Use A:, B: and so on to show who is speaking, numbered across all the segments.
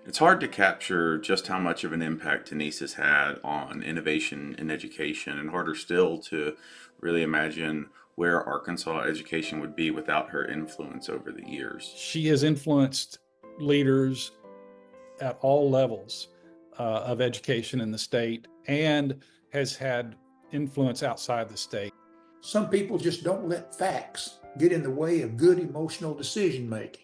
A: It's hard to capture just how much of an impact Denise has had on innovation in education, and harder still to really imagine where Arkansas education would be without her influence over the years.
B: She has influenced leaders at all levels of education in the state and has had influence outside the state.
C: Some people just don't let facts get in the way of good emotional decision making.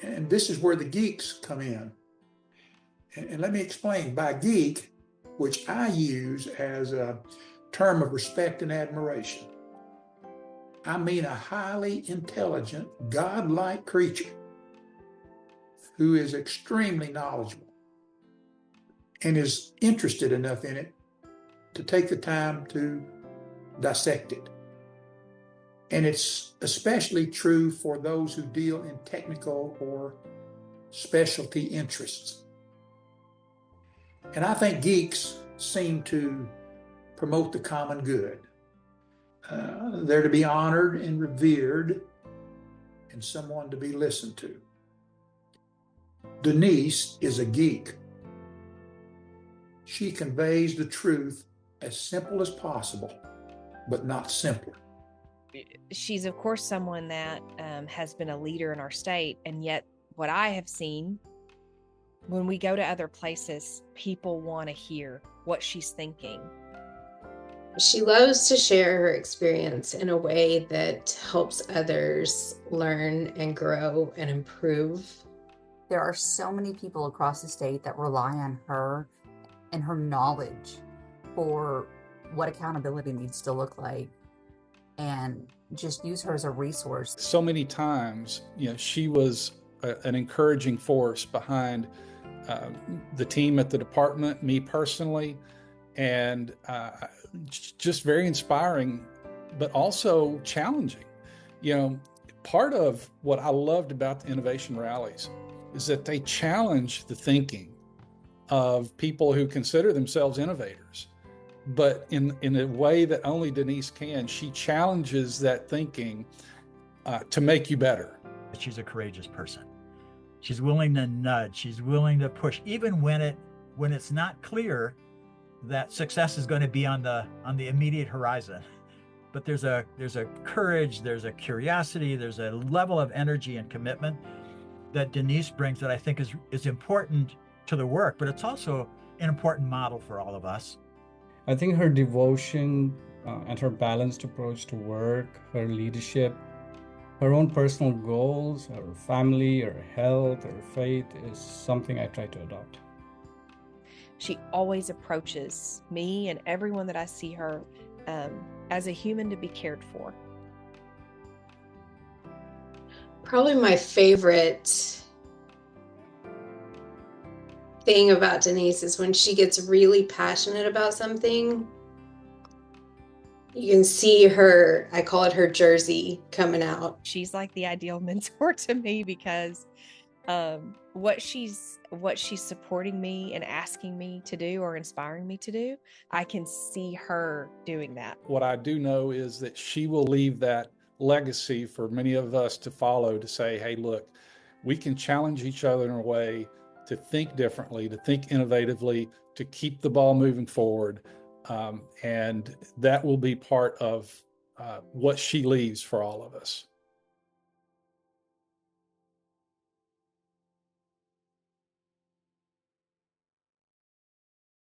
C: And this is where the geeks come in. And let me explain. By geek, which I use as a term of respect and admiration, I mean a highly intelligent, godlike creature who is extremely knowledgeable and is interested enough in it to take the time to dissect it. And it's especially true for those who deal in technical or specialty interests. And I think geeks seem to promote the common good. They're to be honored and revered and someone to be listened to. Denise is a geek. She conveys the truth as simple as possible, but not simpler.
D: She's, of course, someone that has been a leader in our state, and yet what I have seen, when we go to other places, people want to hear what she's thinking.
E: She loves to share her experience in a way that helps others learn and grow and improve.
F: There are so many people across the state that rely on her and her knowledge for what accountability needs to look like, and just use her as a resource.
B: So many times, she was an encouraging force behind the team at the department, me personally, and just very inspiring, but also challenging. Part of what I loved about the innovation rallies is that they challenge the thinking of people who consider themselves innovators. But in a way that only Denise can, she challenges that thinking to make you better.
G: She's a courageous person. She's willing to nudge. She's willing to push, even when it's not clear that success is going to be on the immediate horizon. But there's a courage, there's a curiosity, there's a level of energy and commitment that Denise brings that I think is important to the work, but it's also an important model for all of us.
H: I think her devotion and her balanced approach to work, her leadership, her own personal goals, her family, her health, her faith is something I try to adopt.
D: She always approaches me and everyone that I see her as a human to be cared for.
E: Probably my favorite thing about Denise is when she gets really passionate about something. You can see her, I call it her jersey, coming out.
D: She's like the ideal mentor to me because what she's supporting me and asking me to do or inspiring me to do, I can see her doing that.
B: What I do know is that she will leave that legacy for many of us to follow, to say, hey, look, we can challenge each other in a way to think differently, to think innovatively, to keep the ball moving forward. And that will be part of what she leaves for all of us.